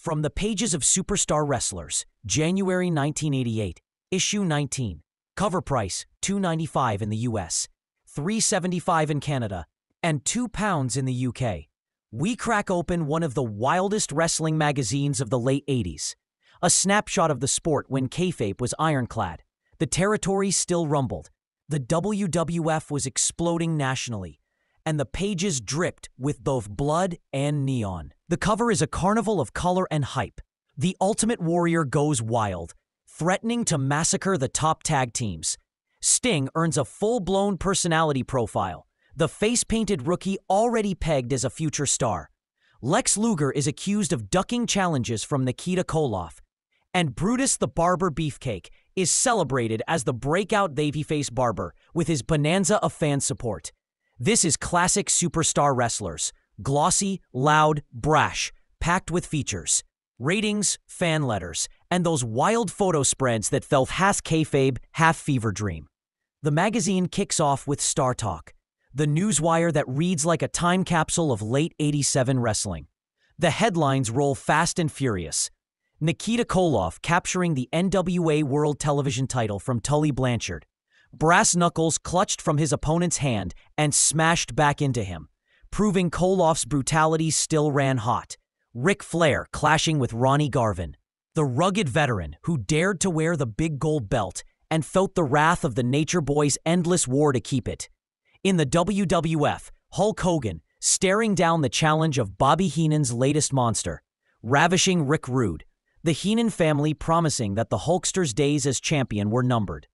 From the pages of Superstar Wrestlers, January 1988, issue 19. Cover price $2.95 in the US, $3.75 in Canada, and £2 in the UK. We crack open one of the wildest wrestling magazines of the late 80s. A snapshot of the sport when kayfabe was ironclad. The territory still rumbled. The WWF was exploding nationally, and the pages dripped with both blood and neon. The cover is a carnival of color and hype. The Ultimate Warrior goes wild, threatening to massacre the top tag teams. Sting earns a full-blown personality profile, the face-painted rookie already pegged as a future star. Lex Luger is accused of ducking challenges from Nikita Koloff, and Brutus the Barber Beefcake is celebrated as the breakout babyface Barber with his bonanza of fan support. This is classic Superstar Wrestlers. Glossy, loud, brash, packed with features, ratings, fan letters, and those wild photo spreads that felt half kayfabe, half fever dream. The magazine kicks off with Star Talk, the newswire that reads like a time capsule of late '87 wrestling. The headlines roll fast and furious. Nikita Koloff capturing the NWA World Television title from Tully Blanchard. Brass knuckles clutched from his opponent's hand and smashed back into him, proving Koloff's brutality still ran hot. Ric Flair clashing with Ronnie Garvin, the rugged veteran who dared to wear the big gold belt and felt the wrath of the Nature Boy's endless war to keep it. In the WWF, Hulk Hogan staring down the challenge of Bobby Heenan's latest monster, ravishing Rick Rude, the Heenan family promising that the Hulkster's days as champion were numbered.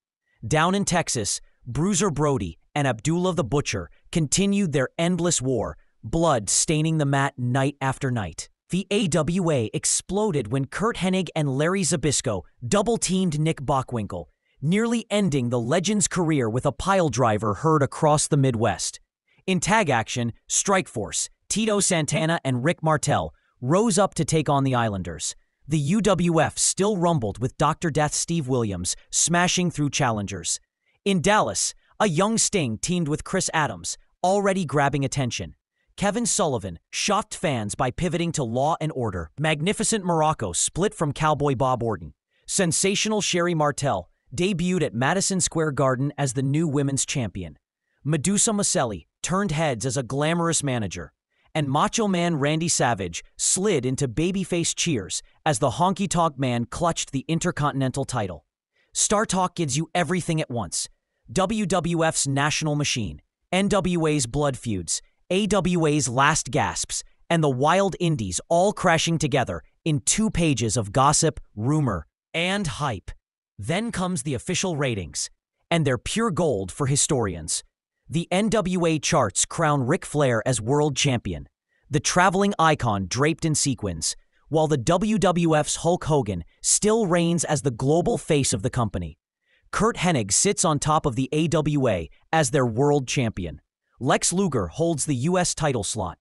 Down in Texas, Bruiser Brody and Abdullah the Butcher continued their endless war, blood staining the mat night after night. The AWA exploded when Curt Hennig and Larry Zbyszko double-teamed Nick Bockwinkel, nearly ending the legend's career with a piledriver heard across the Midwest. In tag action, Strikeforce, Tito Santana and Rick Martel rose up to take on the Islanders. The UWF still rumbled with Dr. Death Steve Williams smashing through challengers. In Dallas, a young Sting teamed with Chris Adams, already grabbing attention. Kevin Sullivan shocked fans by pivoting to Law and Order. Magnificent Morocco split from Cowboy Bob Orton. Sensational Sherri Martel debuted at Madison Square Garden as the new women's champion. Madusa Maselli turned heads as a glamorous manager. And Macho Man Randy Savage slid into babyface cheers as the Honky Tonk Man clutched the Intercontinental title. Star Talk gives you everything at once. WWF's National Machine, NWA's Blood Feuds, AWA's Last Gasps, and the Wild Indies all crashing together in 2 pages of gossip, rumor, and hype. Then comes the official ratings, and they're pure gold for historians. The NWA charts crown Ric Flair as world champion, the traveling icon draped in sequins, while the WWF's Hulk Hogan still reigns as the global face of the company. Curt Hennig sits on top of the AWA as their world champion. Lex Luger holds the US title slot.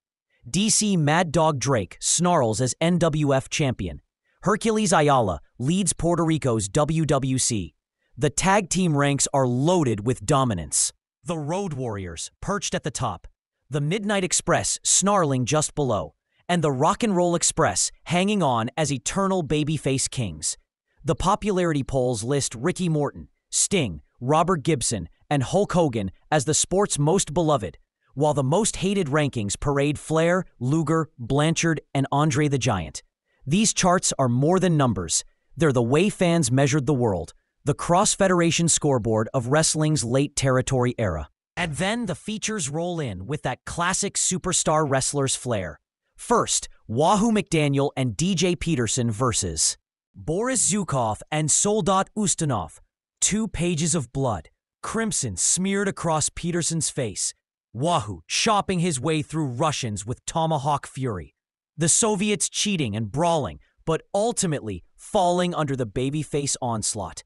DC Mad Dog Drake snarls as NWF champion. Hercules Ayala leads Puerto Rico's WWC. The tag team ranks are loaded with dominance. The Road Warriors perched at the top, the Midnight Express snarling just below, and the Rock and Roll Express hanging on as eternal babyface kings. The popularity polls list Ricky Morton, Sting, Robert Gibson, and Hulk Hogan as the sport's most beloved, while the most hated rankings parade Flair, Luger, Blanchard, and Andre the Giant. These charts are more than numbers. They're the way fans measured the world. The cross-federation scoreboard of wrestling's late territory era. And then the features roll in with that classic Superstar Wrestlers flair. First, Wahoo McDaniel and DJ Peterson versus Boris Zukhov and Soldat Ustinov. 2 pages of blood, crimson smeared across Peterson's face. Wahoo chopping his way through Russians with tomahawk fury. The Soviets cheating and brawling, but ultimately falling under the babyface onslaught.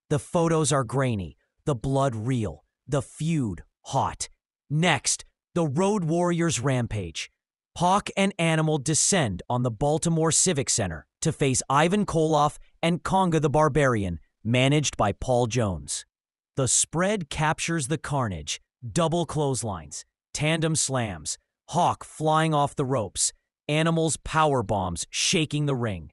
The photos are grainy, the blood real, the feud hot. Next, the Road Warriors Rampage. Hawk and Animal descend on the Baltimore Civic Center to face Ivan Koloff and Konga the Barbarian, managed by Paul Jones. The spread captures the carnage, double clotheslines, tandem slams, Hawk flying off the ropes, animals' power bombs shaking the ring.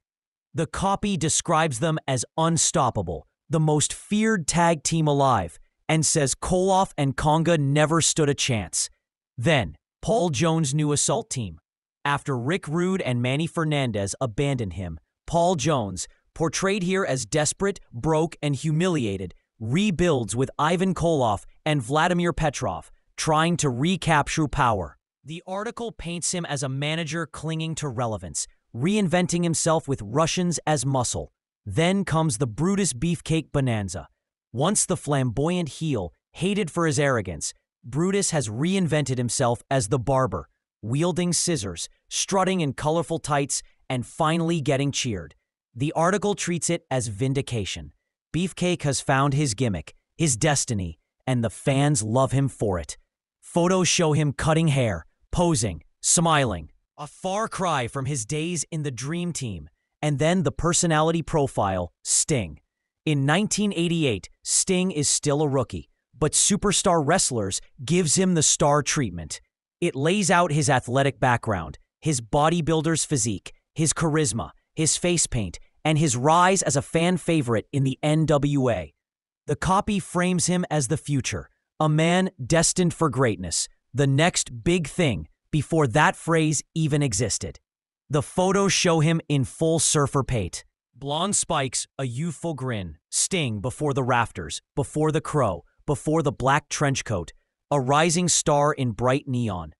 The copy describes them as unstoppable, the most feared tag team alive, and says Koloff and Konga never stood a chance. Then, Paul Jones' new assault team. After Rick Rude and Manny Fernandez abandoned him, Paul Jones, portrayed here as desperate, broke, and humiliated, rebuilds with Ivan Koloff and Vladimir Petrov, trying to recapture power. The article paints him as a manager clinging to relevance, reinventing himself with Russians as muscle. Then comes the Brutus Beefcake bonanza. Once the flamboyant heel, hated for his arrogance, Brutus has reinvented himself as the Barber, wielding scissors, strutting in colorful tights, and finally getting cheered. The article treats it as vindication. Beefcake has found his gimmick, his destiny, and the fans love him for it. Photos show him cutting hair, posing, smiling, a far cry from his days in the Dream Team. And then the personality profile, Sting. In 1988, Sting is still a rookie, but Superstar Wrestlers gives him the star treatment. It lays out his athletic background, his bodybuilder's physique, his charisma, his face paint, and his rise as a fan favorite in the NWA. The copy frames him as the future, a man destined for greatness, the next big thing, before that phrase even existed. The photos show him in full surfer pate. Blonde spikes, a youthful grin, Sting before the rafters, before the crow, before the black trench coat, a rising star in bright neon.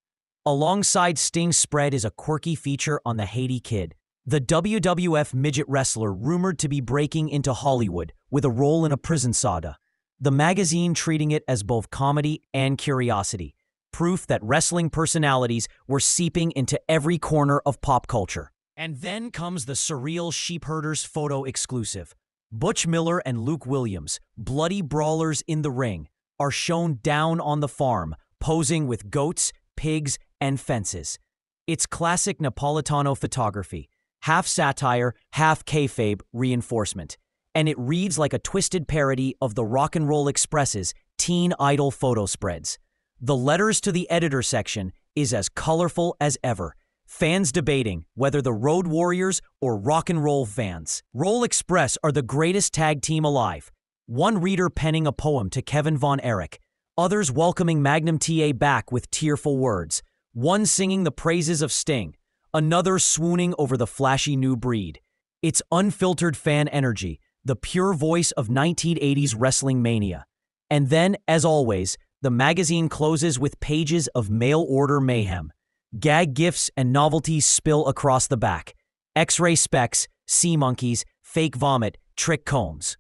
Alongside Sting's spread is a quirky feature on the Haiti Kid, the WWF midget wrestler rumored to be breaking into Hollywood with a role in a prison saga. The magazine treating it as both comedy and curiosity, proof that wrestling personalities were seeping into every corner of pop culture. And then comes the surreal Sheepherders photo exclusive. Butch Miller and Luke Williams, bloody brawlers in the ring, are shown down on the farm, posing with goats, pigs, and fences. It's classic Napolitano photography, half satire, half kayfabe reinforcement. And it reads like a twisted parody of the Rock and Roll Express's teen idol photo spreads. The letters to the editor section is as colorful as ever. Fans debating whether the Road Warriors or Rock and Roll fans. Roll Express are the greatest tag team alive. One reader penning a poem to Kevin Von Erich, others welcoming Magnum TA back with tearful words, one singing the praises of Sting, another swooning over the flashy new breed. It's unfiltered fan energy, the pure voice of 1980s wrestling mania. And then, as always, the magazine closes with pages of mail-order mayhem. Gag gifts and novelties spill across the back. X-ray specs, sea monkeys, fake vomit, trick combs.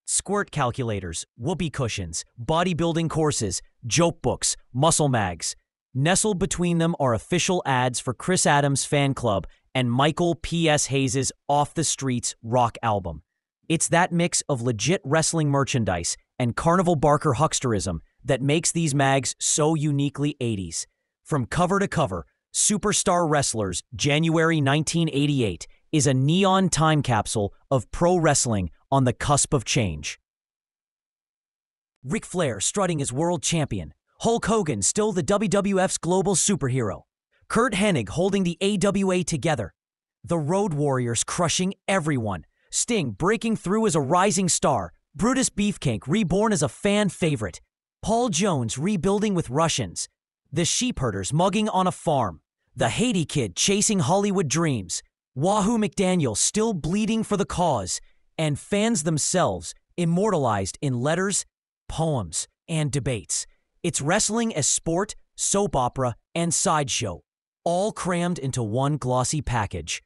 Squirt calculators, whoopee cushions, bodybuilding courses, joke books, muscle mags. Nestled between them are official ads for Chris Adams' fan club and Michael P.S. Hayes' Off the Streets rock album. It's that mix of legit wrestling merchandise and Carnival Barker hucksterism that makes these mags so uniquely 80s. From cover to cover, Superstar Wrestlers, January 1988, is a neon time capsule of pro wrestling on the cusp of change. Ric Flair strutting as world champion. Hulk Hogan still the WWF's global superhero. Curt Hennig holding the AWA together. The Road Warriors crushing everyone. Sting breaking through as a rising star. Brutus Beefcake reborn as a fan favorite. Paul Jones rebuilding with Russians. The Sheepherders mugging on a farm. The Haiti Kid chasing Hollywood dreams. Wahoo McDaniel still bleeding for the cause. And fans themselves immortalized in letters, poems, and debates. It's wrestling as sport, soap opera, and sideshow, all crammed into one glossy package.